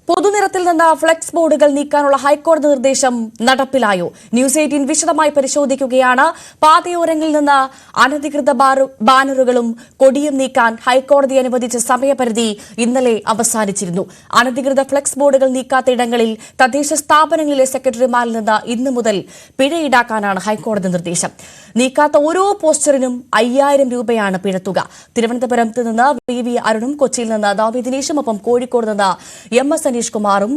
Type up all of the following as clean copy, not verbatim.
പൊതുനിരത്തിൽ നിന്ന് ഫ്ലെക്സ് ബോർഡുകൾ നീക്കാനുള്ള ഹൈക്കോടതി നിർദ്ദേശം നടപ്പിലായോ? ന്യൂസ് 18 വിശദമായി പരിശോധിക്കുകയാണ്. പാതയോരങ്ങളിൽ നിന്ന് അനധികൃത ബാനറുകളും കൊടിയും നീക്കാൻ ഹൈക്കോടതി അനുവദിച്ച സമയപരിധി ഇന്നലെ അവസാനിച്ചിരുന്നു. അനധികൃത ഫ്ലെക്സ് ബോർഡുകൾ നീക്കാത്ത ഇടങ്ങളിൽ തദ്ദേശ സ്ഥാപനങ്ങളിലെ സെക്രട്ടറിമാരിൽ നിന്ന് ഇന്നു മുതൽ പിഴ ഈടാക്കാനാണ് ഹൈക്കോടതി നിർദ്ദേശം. നീക്കാത്ത ഓരോ പോസ്റ്ററിനും 5000 രൂപയാണ് പിഴത്തുക. തിരുവനന്തപുരത്ത് നിന്ന് വി അരുണും കൊച്ചിയിൽ നിന്ന് നവമി ദിനേശും ഒപ്പം കോഴിക്കോട് നിന്ന് MS അനീഷ് കുമാറും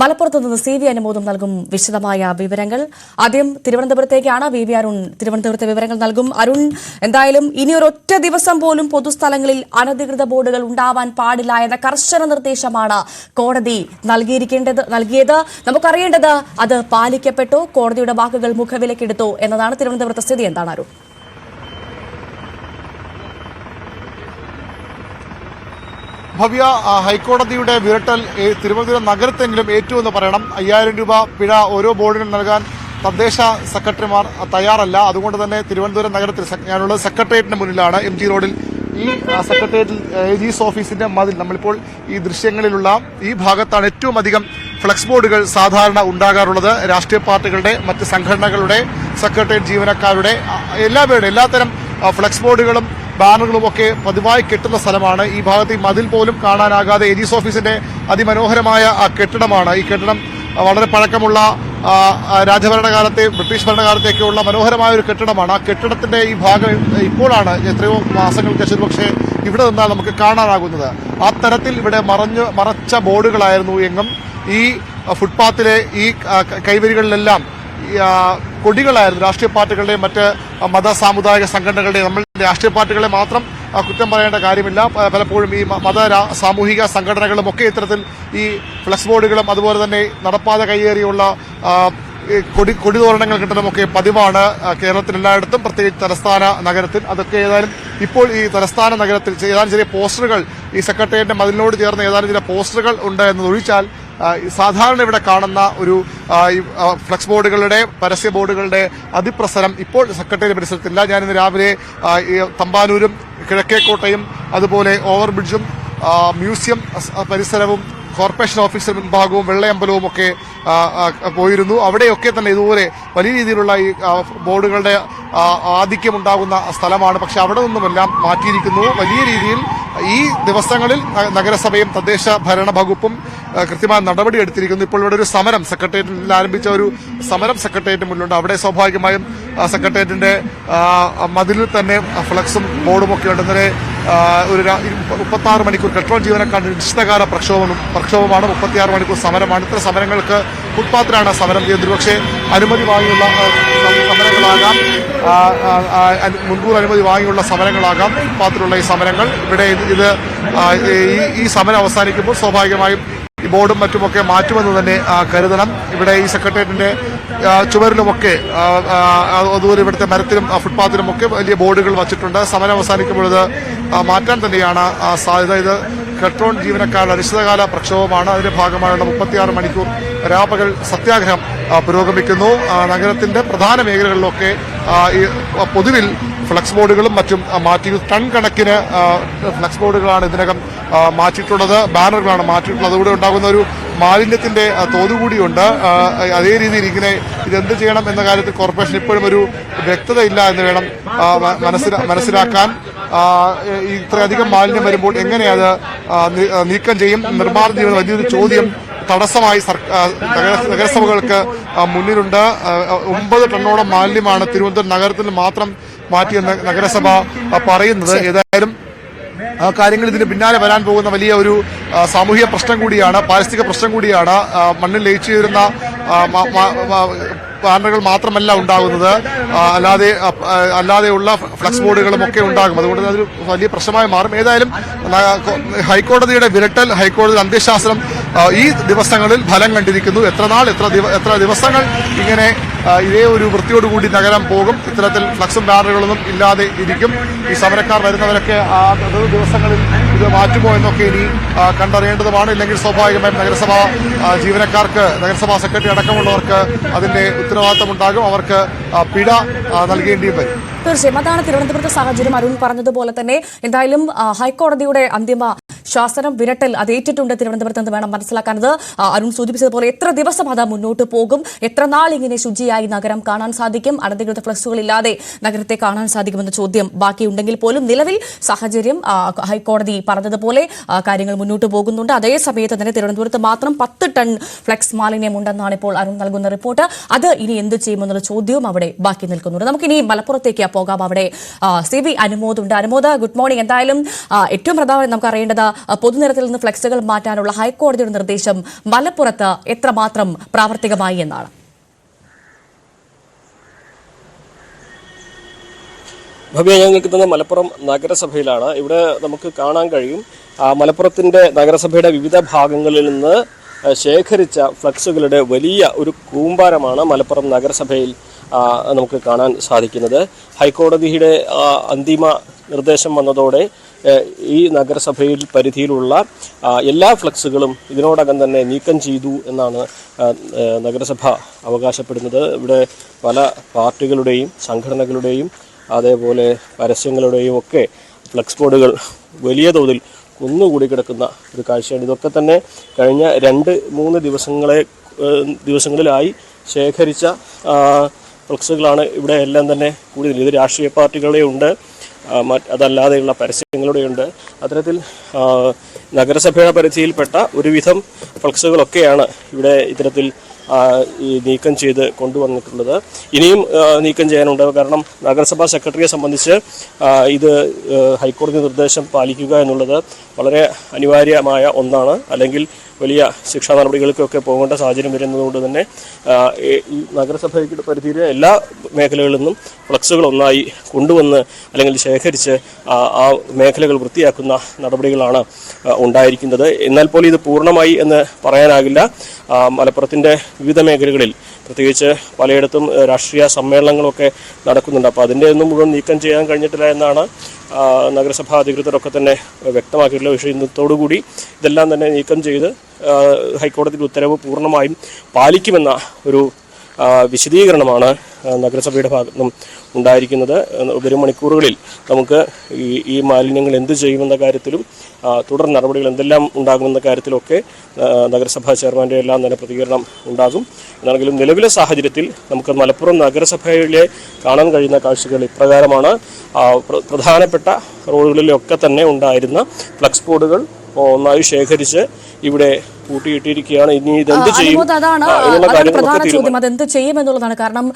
മലപ്പുറത്ത് നിന്ന് CV അനുമോദും നൽകും വിശദമായ വിവരങ്ങൾ. ആദ്യം തിരുവനന്തപുരത്തേക്കാണ്. വി അരുൺ തിരുവനന്തപുരത്തെ വിവരങ്ങൾ നൽകും. അരുൺ, എന്തായാലും ഇനി ഒരൊറ്റ ദിവസം പോലും പൊതുസ്ഥലങ്ങളിൽ അനധികൃത ബോർഡുകൾ ഉണ്ടാവാൻ പാടില്ല എന്ന കർശന നിർദ്ദേശമാണ് കോടതി നൽകിയത്. നമുക്കറിയേണ്ടത് അത് പാലിക്കപ്പെട്ടോ, കോടതിയുടെ വാക്കുകൾ മുഖവിലക്കെടുത്തോ എന്നതാണ്. തിരുവനന്തപുരത്തെ സ്ഥിതി എന്താണ് അരുൺ? ഭവ്യ, ഹൈക്കോടതിയുടെ വിരട്ടൽ തിരുവനന്തപുരം നഗരത്തെങ്കിലും ഏറ്റുവെന്ന് പറയണം. 5000 രൂപ പിഴ ഓരോ ബോർഡിനും നൽകാൻ തദ്ദേശ സെക്രട്ടറിമാർ തയ്യാറല്ല. അതുകൊണ്ട് തന്നെ തിരുവനന്തപുരം നഗരത്തിൽ ഞാനുള്ളത് സെക്രട്ടേറിയറ്റിന് മുന്നിലാണ്. MG റോഡിൽ ഈ സെക്രട്ടേറിയറ്റിൽ AG's ഓഫീസിന്റെ മതിൽ, നമ്മളിപ്പോൾ ഈ ദൃശ്യങ്ങളിലുള്ള ഈ ഭാഗത്താണ് ഏറ്റവും അധികം ഫ്ലെക്സ് ബോർഡുകൾ സാധാരണ ഉണ്ടാകാറുള്ളത്. രാഷ്ട്രീയ പാർട്ടികളുടെ, മറ്റ് സംഘടനകളുടെ, സെക്രട്ടേറിയറ്റ് ജീവനക്കാരുടെ, എല്ലാത്തരം ഫ്ലെക്സ് ബോർഡുകളും ബാനറുകളും ഒക്കെ പതിവായി കെട്ടുന്ന സ്ഥലമാണ്. ഈ ഭാഗത്ത് ഈ മതിൽ പോലും കാണാനാകാതെ AG's ഓഫീസിന്റെ അതിമനോഹരമായ കെട്ടിടമാണ്. ഈ കെട്ടിടം വളരെ പഴക്കമുള്ള രാജഭരണകാലത്തെ, ബ്രിട്ടീഷ് ഭരണകാലത്തേക്കുള്ള മനോഹരമായ ഒരു കെട്ടിടമാണ്. ആ കെട്ടിടത്തിന്റെ ഈ ഭാഗം ഇപ്പോഴാണ് എത്രയോ മാസങ്ങൾക്ക് ശേഷം പക്ഷേ ഇവിടെ നിന്നാൽ നമുക്ക് കാണാനാകുന്നത്. ആ തരത്തിൽ ഇവിടെ മറച്ച ബോർഡുകളായിരുന്നു എങ്ങും. ഈ ഫുട്പാത്തിലെ ഈ കൈവരികളിലെല്ലാം കൊടികളായിരുന്നു. രാഷ്ട്രീയ പാർട്ടികളുടെയും മറ്റ് മത സാമുദായിക സംഘടനകളുടെയും, നമ്മൾ രാഷ്ട്രീയ പാർട്ടികളെ മാത്രം കുറ്റം പറയേണ്ട കാര്യമില്ല. പലപ്പോഴും ഈ മത സാമൂഹിക സംഘടനകളും ഒക്കെ ഇത്തരത്തിൽ ഈ ഫ്ലെക്സ് ബോർഡുകളും അതുപോലെ തന്നെ നടപ്പാത കയ്യേറിയുള്ള കൊടിതോരണങ്ങൾ കിട്ടണമൊക്കെ പതിവാണ് കേരളത്തിൽ എല്ലായിടത്തും, പ്രത്യേകിച്ച് തലസ്ഥാന നഗരത്തിൽ. അതൊക്കെ ഏതായാലും ഇപ്പോൾ ഈ തലസ്ഥാന നഗരത്തിൽ ഏതാനും ചെറിയ പോസ്റ്ററുകൾ, ഈ സെക്രട്ടേറിയറ്റിന്റെ മതിലിനോട് ചേർന്ന് ഏതാനും ചില പോസ്റ്ററുകൾ ഉണ്ട് എന്നതൊഴിച്ചാൽ സാധാരണ ഇവിടെ കാണുന്ന ഒരു ഫ്ലെക്സ് ബോർഡുകളുടെ, പരസ്യ ബോർഡുകളുടെ അതിപ്രസരം ഇപ്പോൾ സെക്രട്ടേറിയറ്റ് പരിസരത്തില്ല. ഞാനിന്ന് രാവിലെ തമ്പാനൂരും കിഴക്കേക്കോട്ടയും അതുപോലെ ഓവർബ്രിഡ്ജും മ്യൂസിയം പരിസരവും കോർപ്പറേഷൻ ഓഫീസിന് മുൻഭാഗവും വെള്ളയമ്പലവും ഒക്കെ പോയിരുന്നു. അവിടെയൊക്കെ തന്നെ ഇതുപോലെ വലിയ രീതിയിലുള്ള ഈ ബോർഡുകളുടെ ആധിക്യമുണ്ടാകുന്ന സ്ഥലമാണ്. പക്ഷെ അവിടെ നിന്നുമെല്ലാം മാറ്റിയിരിക്കുന്നു. വലിയ രീതിയിൽ ഈ ദിവസങ്ങളിൽ നഗരസഭയും തദ്ദേശ ഭരണ വകുപ്പും കൃത്യമായ നടപടി എടുത്തിരിക്കുന്നു. ഇപ്പോൾ ഇവിടെ ഒരു സമരം, സെക്രട്ടേറിയറ്റിൽ ആരംഭിച്ച ഒരു സമരം സെക്രട്ടേറിയറ്റിന് മുന്നിലുണ്ട്. അവിടെ സ്വാഭാവികമായും സെക്രട്ടേറിയറ്റിന്റെ മതിലിൽ തന്നെ ഫ്ലക്സും ബോർഡും ഒക്കെ ഉണ്ട്. ഇന്നലെ ഒരു 36 മണിക്കൂർ പെട്രോൾ ജീവനക്കാരുടെ നിശ്ചിതകാല പ്രക്ഷോഭമാണ്. 36 മണിക്കൂർ സമരമാണ്. ഇത്ര സമരങ്ങൾക്ക് ഫുട്പാത്തിലാണ് സമരം ചെയ്യുന്നത്. പക്ഷേ അനുമതി വാങ്ങിയുള്ള സമരങ്ങളാകാം, മുൻകൂർ അനുമതി വാങ്ങിയുള്ള സമരങ്ങളാകാം ഫുട്പാത്തിലുള്ള ഈ സമരങ്ങൾ. ഇവിടെ ഈ സമരം അവസാനിക്കുമ്പോൾ സ്വാഭാവികമായും ഈ ബോർഡും മറ്റുമൊക്കെ മാറ്റുമെന്ന് തന്നെ കരുതണം. ഇവിടെ ഈ സെക്രട്ടേറിയറ്റിന്റെ ചുവരിലുമൊക്കെ അതുപോലെ ഇവിടുത്തെ മരത്തിലും ഫുട്പാത്തിലുമൊക്കെ വലിയ ബോർഡുകൾ വച്ചിട്ടുണ്ട്. സമരം അവസാനിക്കുമ്പോൾ ഇത് മാറ്റാൻ തന്നെയാണ് സാധ്യത. ഇത് പെട്രോൾ ജീവനക്കാരുടെ അനിശ്ചിതകാല പ്രക്ഷോഭമാണ്. അതിന്റെ ഭാഗമായുള്ള 36 മണിക്കൂർ രാപ്പകൽ സത്യാഗ്രഹം പുരോഗമിക്കുന്നു. നഗരത്തിന്റെ പ്രധാന മേഖലകളിലൊക്കെ പൊതുവിൽ ഫ്ലെക്സ് ബോർഡുകളും മറ്റും മാറ്റി, ടൺ കണക്കിന് ഫ്ലെക്സ് ബോർഡുകളാണ് ഇതിനകം മാറ്റിയിട്ടുള്ളത്, ബാനറുകളാണ് മാറ്റിയിട്ടുള്ളത്. അതുകൂടെ ഉണ്ടാകുന്ന ഒരു മാലിന്യത്തിന്റെ തോതുകൂടിയുണ്ട്. അതേ രീതിയിൽ ഇങ്ങനെ ഇതെന്ത് ചെയ്യണം എന്ന കാര്യത്തിൽ കോർപ്പറേഷൻ ഇപ്പോഴും ഒരു വ്യക്തതയില്ല എന്ന് വേണം മനസ്സിലാക്കാൻ. ഇത്രയധികം മാലിന്യം വരുമ്പോൾ എങ്ങനെ അത് നീക്കം ചെയ്യും? നിർമ്മാർജ്ജനം ചെയ്യുന്ന വലിയൊരു ചോദ്യം തടസ്സമായി നഗരസഭകൾക്ക് മുന്നിലുണ്ട്. 9 ടണ്ണോളം മാലിന്യമാണ് തിരുവനന്തപുരം നഗരത്തിൽ മാത്രം മാറ്റിയെന്ന് നഗരസഭ പറയുന്നത്. ഏതായാലും ആ കാര്യങ്ങൾ ഇതിന് പിന്നാലെ വരാൻ പോകുന്ന വലിയ ഒരു സാമൂഹിക പ്രശ്നം കൂടിയാണ്, പാരിസ്ഥിതിക പ്രശ്നം കൂടിയാണ്. മണ്ണിൽ ലയിച്ചു ചേരുന്ന ബാനറുകൾ മാത്രമല്ല ഉണ്ടാകുന്നത്, അല്ലാതെയുള്ള ഫ്ലെക്സ് ബോർഡുകളും ഒക്കെ ഉണ്ടാകും. അതുകൊണ്ട് അതൊരു വലിയ പ്രശ്നമായി മാറും. ഏതായാലും ഹൈക്കോടതിയുടെ വിരട്ടൽ, ഹൈക്കോടതി അന്ത്യശാസനം ഈ ദിവസങ്ങളിൽ ഫലം കണ്ടിരിക്കുന്നു. എത്ര ദിവസങ്ങൾ ഇങ്ങനെ ഇതേ ഒരു വൃത്തിയോടുകൂടി നഗരം പോകും? ഇത്തരത്തിൽ ഫ്ലക്സും ബാനറുകളൊന്നും ഇല്ലാതെ ഇരിക്കും. ഈ സമരക്കാർ വരുന്നവരൊക്കെ ദിവസങ്ങളിൽ ഇത് മാറ്റുമോ എന്നൊക്കെ ഇനി കണ്ടറിയേണ്ടതുമാണ്. ഇല്ലെങ്കിൽ സ്വാഭാവികമായും നഗരസഭാ ജീവനക്കാർക്ക്, നഗരസഭാ സെക്രട്ടറി അടക്കമുള്ളവർക്ക് അതിന്റെ ഉത്തരവാദിത്തമുണ്ടാകും. അവർക്ക് പിഴ നൽകേണ്ടിയും വരും. തീർച്ചയായും അതാണ് തിരുവനന്തപുരത്തെ സാഹചര്യം. അരുൺ പറഞ്ഞതുപോലെ തന്നെ എന്തായാലും ഹൈക്കോടതിയുടെ അന്തിമ ശാസനം വിരട്ടൽ അത് ഏറ്റിട്ടുണ്ട് തിരുവനന്തപുരത്ത് എന്ന് വേണം മനസ്സിലാക്കാനത്. അരുൺ സൂചിപ്പിച്ചതുപോലെ എത്ര ദിവസം അത് മുന്നോട്ട് പോകും, എത്ര നാൾ ഇങ്ങനെ ശുചിയായി നഗരം കാണാൻ സാധിക്കും, അനധികൃത ഫ്ലക്സുകളില്ലാതെ നഗരത്തെ കാണാൻ സാധിക്കുമെന്ന ചോദ്യം ബാക്കിയുണ്ടെങ്കിൽ പോലും നിലവിൽ സാഹചര്യം ഹൈക്കോടതി പറഞ്ഞതുപോലെ കാര്യങ്ങൾ മുന്നോട്ട് പോകുന്നുണ്ട്. അതേ സമയത്ത് തന്നെ തിരുവനന്തപുരത്ത് മാത്രം 10 ടൺ ഫ്ലക്സ് മാലിന്യമുണ്ടെന്നാണ് ഇപ്പോൾ അരുൺ നൽകുന്ന റിപ്പോർട്ട്. അത് ഇനി എന്ത് ചെയ്യുമെന്നുള്ള ചോദ്യവും അവിടെ ബാക്കി നിൽക്കുന്നുണ്ട്. നമുക്കിനി മലപ്പുറത്തേക്ക് പോകാം. അവിടെ CB അനുമോദ് ഉണ്ട്. Anumod, good morning. എന്തായാലും ഏറ്റവും പ്രധാനം നമുക്ക് അറിയേണ്ടത് പൊതുനിരത്തിൽ നിന്ന് ഫ്ലക്സുകൾ മാറ്റാനുള്ള ഹൈക്കോടതിയുടെ നിർദ്ദേശം മലപ്പുറത്ത് എത്രമാത്രം പ്രാവർത്തികമായി എന്നാണ്. ഭവ്യ, ഞാൻ നിൽക്കുന്നത് മലപ്പുറം നഗരസഭയിലാണ്. ഇവിടെ നമുക്ക് കാണാൻ കഴിയും മലപ്പുറത്തിൻ്റെ നഗരസഭയുടെ വിവിധ ഭാഗങ്ങളിൽ നിന്ന് ശേഖരിച്ച ഫ്ലക്സുകളുടെ വലിയ ഒരു കൂമ്പാരമാണ് മലപ്പുറം നഗരസഭയിൽ നമുക്ക് കാണാൻ സാധിക്കുന്നത്. ഹൈക്കോടതിയുടെ അന്തിമ നിർദ്ദേശം വന്നതോടെ ഈ നഗരസഭയിൽ പരിധിയിലുള്ള എല്ലാ ഫ്ലക്സുകളും ഇതിനോടകം തന്നെ നീക്കം ചെയ്തു എന്നാണ് നഗരസഭ അവകാശപ്പെടുന്നത്. ഇവിടെ പല പാർട്ടികളുടെയും സംഘടനകളുടെയും അതേപോലെ പരസ്യങ്ങളുടെയും ഒക്കെ ഫ്ലക്സ് ബോർഡുകൾ വലിയ തോതിൽ കുന്നുകൂടി കിടക്കുന്ന ഒരു കാഴ്ചയാണ്. ഇതൊക്കെ തന്നെ കഴിഞ്ഞ 2-3 ദിവസങ്ങളിലായി ശേഖരിച്ച ഫ്ലക്സുകളാണ് ഇവിടെ എല്ലാം തന്നെ കൂടുതൽ. ഇത് രാഷ്ട്രീയ പാർട്ടികളുടെ ഉണ്ട്, അതല്ലാതെയുള്ള പരസ്യങ്ങളുടെയുണ്ട്. അത്തരത്തിൽ നഗരസഭയുടെ പരിധിയിൽപ്പെട്ട ഒരുവിധം ഫ്ലക്സുകളൊക്കെയാണ് ഇവിടെ ഇത്തരത്തിൽ ഈ നീക്കം ചെയ്ത് കൊണ്ടുവന്നിട്ടുള്ളത്. ഇനിയും നീക്കം ചെയ്യാനുണ്ട്. കാരണം നഗരസഭാ സെക്രട്ടറിയെ സംബന്ധിച്ച് ഇത് ഹൈക്കോടതി നിർദ്ദേശം പാലിക്കുക എന്നുള്ളത് വളരെ അനിവാര്യമായ ഒന്നാണ്. അല്ലെങ്കിൽ വലിയ ശിക്ഷാ നടപടികൾക്കൊക്കെ പോകേണ്ട സാഹചര്യം വരുന്നതുകൊണ്ട് തന്നെ ഈ നഗരസഭയുടെ പരിധിയിലെ എല്ലാ മേഖലകളിൽ നിന്നും ഫ്ലക്സുകൾ ഒന്നായി കൊണ്ടുവന്ന് അല്ലെങ്കിൽ ശേഖരിച്ച് ആ മേഖലകൾ വൃത്തിയാക്കുന്ന നടപടികളാണ് ഉണ്ടായിരിക്കുന്നത്. എന്നാൽ പോലും ഇത് പൂർണ്ണമായി എന്ന് പറയാനാകില്ല. മലപ്പുറത്തിൻ്റെ വിവിധ മേഖലകളിൽ പ്രത്യേകിച്ച് പലയിടത്തും രാഷ്ട്രീയ സമ്മേളനങ്ങളൊക്കെ നടക്കുന്നുണ്ട്. അപ്പോൾ അതിൻ്റെ ഒന്നും മുഴുവൻ നീക്കം ചെയ്യാൻ കഴിഞ്ഞിട്ടില്ല എന്നാണ് നഗരസഭാ അധികൃതരൊക്കെ തന്നെ വ്യക്തമാക്കിയിട്ടുള്ള വിഷയം. ഇന്നത്തോടുകൂടി ഇതെല്ലാം തന്നെ നീക്കം ചെയ്ത് ഹൈക്കോടതിയുടെ ഉത്തരവ് പൂർണ്ണമായും പാലിക്കുമെന്ന ഒരു വിശദീകരണമാണ് നഗരസഭയുടെ ഭാഗത്തു നിന്നും ഉണ്ടായിരിക്കുന്നത്. വരും മണിക്കൂറുകളിൽ നമുക്ക് ഈ മാലിന്യങ്ങൾ എന്ത് ചെയ്യുമെന്ന കാര്യത്തിലും തുടർ നടപടികൾ എന്തെല്ലാം ഉണ്ടാകുമെന്ന കാര്യത്തിലൊക്കെ നഗരസഭാ ചെയർമാൻ്റെ എല്ലാം തന്നെ പ്രതികരണം ഉണ്ടാകും. എന്നാണെങ്കിലും നിലവിലെ സാഹചര്യത്തിൽ നമുക്ക് മലപ്പുറം നഗരസഭയിലെ കാണാൻ കഴിയുന്ന കാഴ്ചകൾ ഇപ്രകാരമാണ്. പ്രധാനപ്പെട്ട റോഡുകളിലൊക്കെ തന്നെ ഉണ്ടായിരുന്ന ഫ്ലക്സ് ബോർഡുകൾ ഒന്നായി ശേഖരിച്ച് ഇവിടെ കൂട്ടിയിട്ടിരിക്കുകയാണ്. ഇനി ഇതെന്ത് ചെയ്യും? അതാണ് പ്രധാന ചോദ്യം, അതെന്ത് ചെയ്യും എന്നുള്ളതാണ്. കാരണം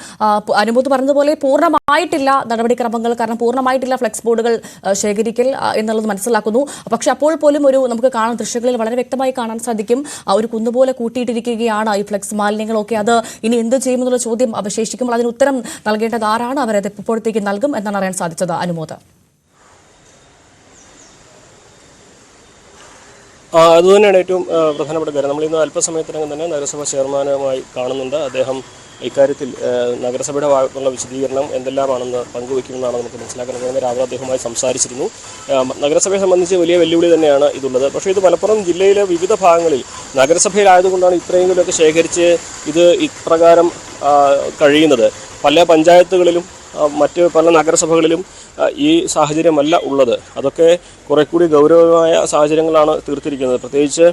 അനുമോദ് പറഞ്ഞതുപോലെ പൂർണ്ണമായിട്ടില്ല നടപടിക്രമങ്ങൾ, കാരണം പൂർണ്ണമായിട്ടില്ല ഫ്ലെക്സ് ബോർഡുകൾ ശേഖരിക്കൽ എന്നുള്ളത് മനസ്സിലാക്കുന്നു. പക്ഷെ അപ്പോൾ പോലും നമുക്ക് കാണാൻ ദൃശ്യങ്ങളിൽ വളരെ വ്യക്തമായി കാണാൻ സാധിക്കും ഒരു കുന്നുപോലെ കൂട്ടിയിട്ടിരിക്കുകയാണ് ഈ ഫ്ലെക്സ് മാലിന്യങ്ങളൊക്കെ. അത് ഇനി എന്ത് ചെയ്യുമെന്നുള്ള ചോദ്യം അവശേഷിക്കുമ്പോൾ അതിന് ഉത്തരം നൽകേണ്ടത് ആരാണ്, അവരത് എപ്പോഴത്തേക്ക് നൽകും എന്നാണ് അറിയാൻ സാധിച്ചത്. അനുമോദ്, അതുതന്നെയാണ് ഏറ്റവും പ്രധാനപ്പെട്ട കാര്യം. നമ്മളിന്ന് അല്പസമയത്തിനകം തന്നെ നഗരസഭാ ചെയർമാനുമായി കാണുന്നുണ്ട്. അദ്ദേഹം ഇക്കാര്യത്തിൽ നഗരസഭയുടെ ഭാഗത്തുള്ള വിശദീകരണം എന്തെല്ലാമാണെന്ന് പങ്കുവയ്ക്കുമെന്നാണ് നമുക്ക് മനസ്സിലാക്കാൻ കഴിയുന്നത്. രാവിലെ അദ്ദേഹവുമായി സംസാരിച്ചിരുന്നു. നഗരസഭയെ സംബന്ധിച്ച് വലിയ വെല്ലുവിളി തന്നെയാണ് ഇതുള്ളത്. പക്ഷേ ഇത് മലപ്പുറം ജില്ലയിലെ വിവിധ ഭാഗങ്ങളിൽ നഗരസഭയിലായതുകൊണ്ടാണ് ഇത്രയെങ്കിലുമൊക്കെ ശേഖരിച്ച് ഇത് ഇപ്രകാരം കഴിയുന്നത്. പല പഞ്ചായത്തുകളിലും മറ്റ് പല നഗരസഭകളിലും ഈ സാഹചര്യമല്ല ഉള്ളത്. അതൊക്കെ കുറെ കൂടി ഗൗരവമായ സാഹചര്യങ്ങളാണ് തീർത്തിരിക്കുന്നത്. പ്രത്യേകിച്ച്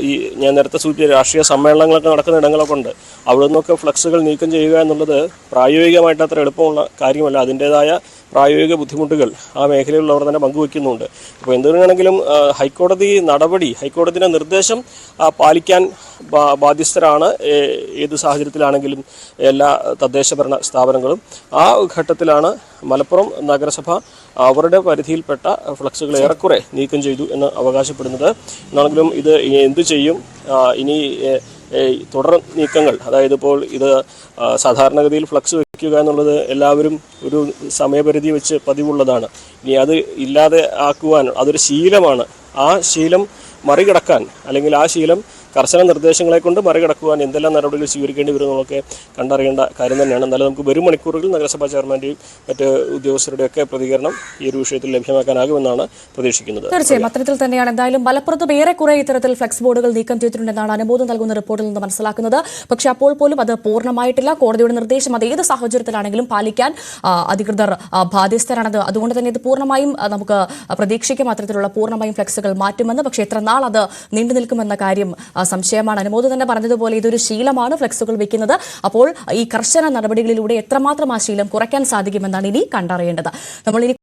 ഈ ഞാൻ നേരത്തെ സൂചിപ്പിച്ച രാഷ്ട്രീയ സമ്മേളനങ്ങളൊക്കെ നടക്കുന്ന ഇടങ്ങളൊക്കെ ഉണ്ട്. അവിടെ നിന്നൊക്കെ ഫ്ലക്സുകൾ നീക്കം ചെയ്യുക എന്നുള്ളത് പ്രായോഗികമായിട്ട് അത്ര എളുപ്പമുള്ള കാര്യമല്ല. അതിൻ്റേതായ പ്രായോഗിക ബുദ്ധിമുട്ടുകൾ ആ മേഖലയിലുള്ളവർ തന്നെ പങ്കുവയ്ക്കുന്നുണ്ട്. അപ്പോൾ എന്തുകൊണ്ടാണെങ്കിലും ഹൈക്കോടതിയുടെ നിർദ്ദേശം പാലിക്കാൻ ബാധ്യസ്ഥരാണ് ഏത് സാഹചര്യത്തിലാണെങ്കിലും എല്ലാ തദ്ദേശഭരണ സ്ഥാപനങ്ങളും. ആ ഘട്ടത്തിലാണ് മലപ്പുറം നഗരസഭ അവരുടെ പരിധിയിൽപ്പെട്ട ഫ്ലക്സുകൾ ഏറെക്കുറെ നീക്കം ചെയ്തു എന്ന് അവകാശപ്പെടുന്നത്. എന്നാണെങ്കിലും ഇത് എന്തു ചെയ്യും, ഇനി തുടർ നീക്കങ്ങൾ, അതായത് ഇപ്പോൾ ഇത് സാധാരണഗതിയിൽ ഫ്ലക്സ് വയ്ക്കുക എന്നുള്ളത് എല്ലാവരും ഒരു സമയപരിധി വെച്ച് പതിവുള്ളതാണ്. ഇനി അത് ഇല്ലാതെ ആക്കുവാൻ അതൊരു ശീലമാണ്. ആ ശീലം മറികടക്കാൻ അല്ലെങ്കിൽ ആ ശീലം കർശന നിർദ്ദേശങ്ങളെ കൊണ്ട് മറികടക്കുവാൻ എന്തെല്ലാം നടപടികൾ സ്വീകരിക്കേണ്ടി വരുമെന്നൊക്കെ കണ്ടറിയേണ്ട കാര്യം തന്നെയാണ്. എന്നാലും നമുക്ക് വരും മണിക്കൂറുകളിൽ നഗരസഭാ ചെയർമാന്റെയും മറ്റ് ഉദ്യോഗസ്ഥരുടെയൊക്കെ പ്രതികരണം ഈ ഒരു വിഷയത്തിൽ ലഭ്യമാക്കാനാകുമെന്നാണ് പ്രതീക്ഷിക്കുന്നത്. തീർച്ചയായും അത്തരത്തിൽ തന്നെയാണ്. എന്തായാലും മലപ്പുറത്തും ഏറെക്കുറെ ഇത്തരത്തിൽ ഫ്ലെക്സ് ബോർഡുകൾ നീക്കം ചെയ്തിട്ടുണ്ടെന്നാണ് അനുമോദം നൽകുന്ന റിപ്പോർട്ടിൽ നിന്ന് മനസ്സിലാക്കുന്നത്. പക്ഷേ അപ്പോൾ പോലും അത് പൂർണ്ണമായിട്ടില്ല. കോടതിയുടെ നിർദ്ദേശം അത് ഏത് സാഹചര്യത്തിലാണെങ്കിലും പാലിക്കാൻ അധികൃതർ ബാധ്യസ്ഥരാണത്. അതുകൊണ്ട് തന്നെ ഇത് പൂർണ്ണമായും നമുക്ക് പ്രതീക്ഷിക്കാം അത്തരത്തിലുള്ള പൂർണ്ണമായും ഫ്ലെക്സുകൾ മാറ്റുമെന്ന്. പക്ഷേ എത്ര നാൾ അത് നീണ്ടു നിൽക്കുമെന്ന കാര്യം സംശയമാണ്. അനുമോദം തന്നെ പറഞ്ഞതുപോലെ ഇതൊരു ശീലമാണ് ഫ്ലെക്സുകൾ വെക്കുന്നത്. അപ്പോൾ ഈ കർശന നടപടികളിലൂടെ എത്രമാത്രം ആ ശീലം കുറയ്ക്കാൻ സാധിക്കുമെന്നാണ് ഇനി കണ്ടറിയേണ്ടത്. നമ്മൾ ഇനി